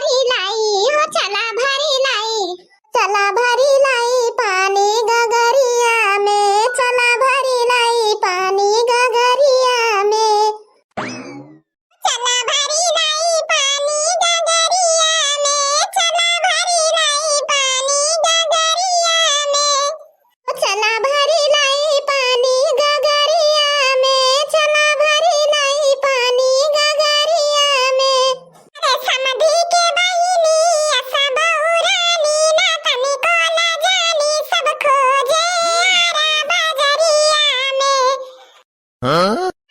भरी लाई हो चला भरी लाई, चला भरी लाई पानी गगरिया में, चला भरी लाई पानी गगरिया में, चला भरी लाई पानी गगरिया में, चला भरी लाई पानी गगरिया में, चला भरी लाई पानी गगरिया में, चला भरी लाई पानी गगरिया में। अरे समधी के बहिनी ऐसा बहुरानी ना तनिको ना जानी सब खोजे आरा बजरिया में।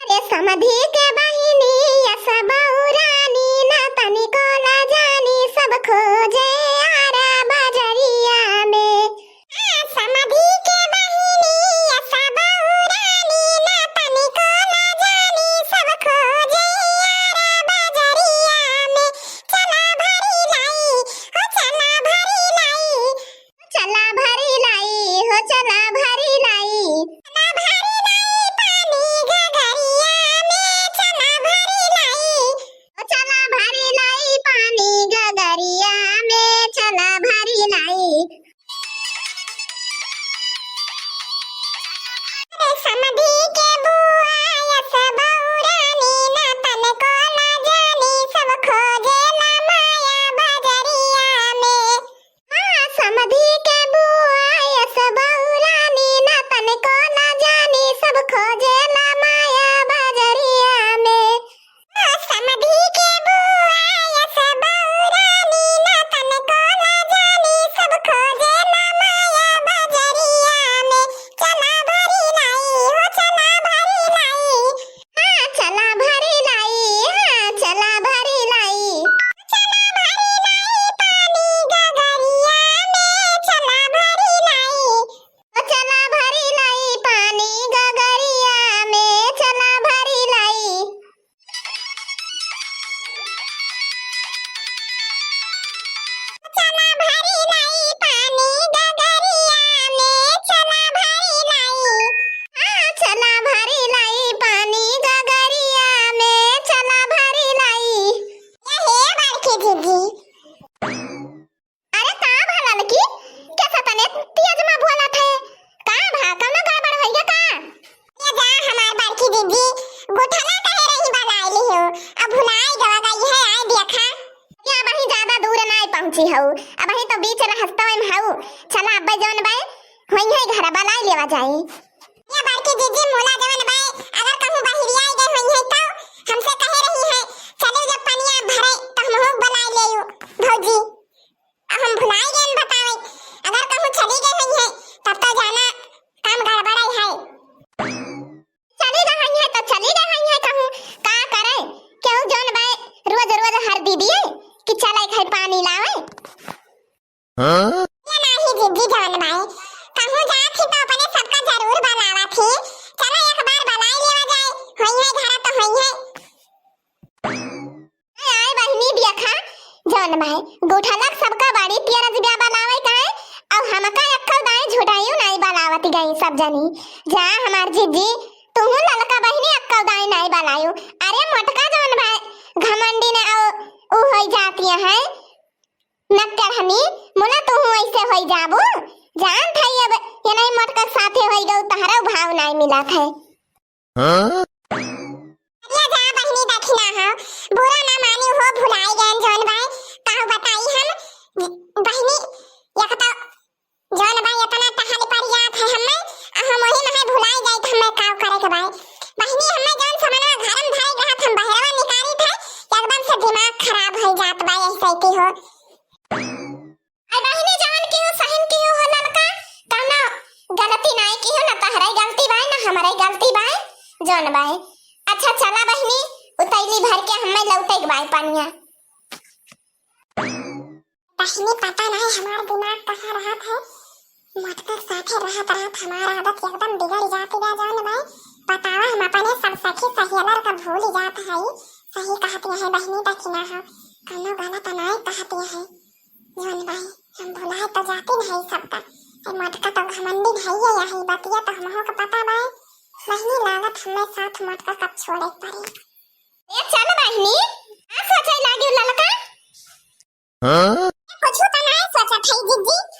अरे समधी के बहिनी ऐसा बहुरानी ना तनिको ना जानी सब खोजे आरा बजरिया में। समधी के बहिनी ऐसा बहुरानी ना तनिको ना जानी सब खोजे आरा बजरिया में। चला भरी लाई हो चला भरी लाई, चला भरी लाई हो चला भरी लाई, चला भरी लाई पानी गगरिया में, चला भरी लाई हो चला भरी लाई पानी गगरिया में, चला भरी लाई। समधी के बुआ ऐसा बहुरानी ना तनिको ना जानी सब खोजे ला माया बजरिया में। समधी के बुआ ऐसा बहुरानी ना तनिको ना जानी सब खोजे ला माया बजरिया में। समधी के बुआ ऐसा बहुरानी ना तनिको ना जानी सब खोजे ला माया बजरिया में। चला भरी लाई हो चला भरी लाई, चला भरी लाई, चला भरी लाई, चला भरी लाई पानी गगरिया में, चला भरी लाई, चला भरी लाई पानी गगरिया में, चला भरी लाई। चला भरी लाई पानी गगरिया में, चला भरी लाई, चला भरी लाई पानी गगरिया में, चला भरी लाई। ये बड़की दीदी अरे का भला की कैसा तने तेज में बोला थे का भा कौनो गड़बड़ हो गया का? ये जा हमार बड़की दीदी गोठला कहे रही बनाईली हो अब भुलाई गवा गई है आई देखा। ये अब ही ज्यादा दूर ना पहुंची हो, अब ही तो बीच रास्ता में हूं। चला अब जौन बाई होई है घर बनाई लेवा जाई। ये बड़की दीदी मोला जवन बाई अगर कहूं बहिरिया गई होई है तो हमसे कहे रही है चले जब पनिया भरे तो हम हो बनाई लेयो भौजी। अब हम भुलाई गए बतावे अगर कहूं चली गई होई है तब तो जाना काम गड़बड़ाई है। चली गई है तो चली गई है कहूं का करे क्यों जौन बाई रोज रोज हर दीदी है कि चले घर पानी लावे। ये नाही दीदी जवन बाई कहूं जात थी तो अपने सबका जरूर बनावा थी। चलो एक बार बनाई लेवा जाए होई है घर तो होई है। आए बहिनी देखा जौन भाई गोठलक सबका बाड़ी तेरज ब्या बनावे काहे अब हमका अक्कल दाई झुटाइयो नहीं बनावती गई सब जनी। जा हमार जीजी तू ललका बहिनी अक्कल दाई नहीं बनायो। अरे मोटका जौन भाई घमंडी ने ओ होई जाती है नक्कर हमी मोला तू ऐसे होई जाबो जान थई अब ये नहीं मोटका साथे होई गौ तहरा भाव नहीं मिला थे। ये जा बहिनी दखिना हो बुरा ना मानी हो भुलाई गए जौन भाई काहू बताई हम बहिनी यकता जौन भाई इतना टहल पर याद है हम वही में भुलाई गई तो हमें काव करे के भाई बहिनी हमें जौन समनवा घरम भाई रहत हम बहरवा निकाली थे एकदम से दिमाग खराब हो जात बा ऐसे की हो। आई बहिनी जान क्यों सहन क्यों हो ललका कौनो गलती नहीं की हो ना तहराई गलती बाई ना हमारी गलती बाई जौन बाई। अच्छा चला बहिनी उतैली भर के हमें लौटे बाई पानिया। बहिनी पता नहीं हमारा दिमाग कहाँ रहत है मोटकर साथे रहत हमारा आदत एकदम बिगड़ जाती है जौन बाई। बतावा हम अपने सब सखी सहेलर का भूल जात है सही कहती है बहिनी दखिना हो कौनो गलत नहीं कहती है जौन भाई हम भुलाए तो जाती नहीं सबका मोटका तो घमंडी है यही बतिया तो हमहो को पता बाई बहिनी लागत हमें साथ मोटका कब छोड़े पड़ी। ये चल बहिनी आ सोचे लागी ललका कुछ होता नाही स्वतः થઈ દીધી